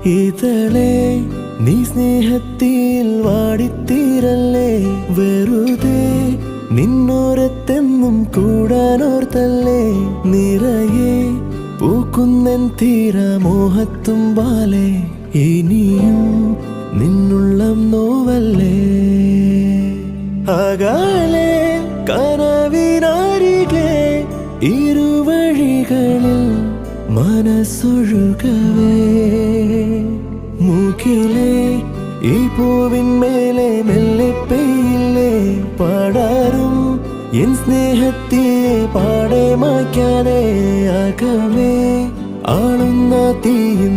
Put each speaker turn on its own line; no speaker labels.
ഇതളേ നീ സ്നേഹത്തിൽ വാടിത്തീരല്ലേ, വെറുതെ നിന്നോരത്തെന്നും കൂടാനോർത്തല്ലേ. നിറയെ പൂക്കുന്നൻ തീരമോഹത്തുമ്പാലെ, ഇനിയും നിന്നുള്ളം നോവല്ലേ. അകലെ കനവിനരികെ ഇരുവഴികളിൽ മനസ്സൊഴുകവേ, മൂക്കിലെ ഈ പൂവിന്മേലെ മെല്ലെ പെയ്യില്ലേ പടരും എൻ സ്നേഹത്തെ പാടെ മായ്ക്കാതെ. അകമേ ആളുന്ന തീയും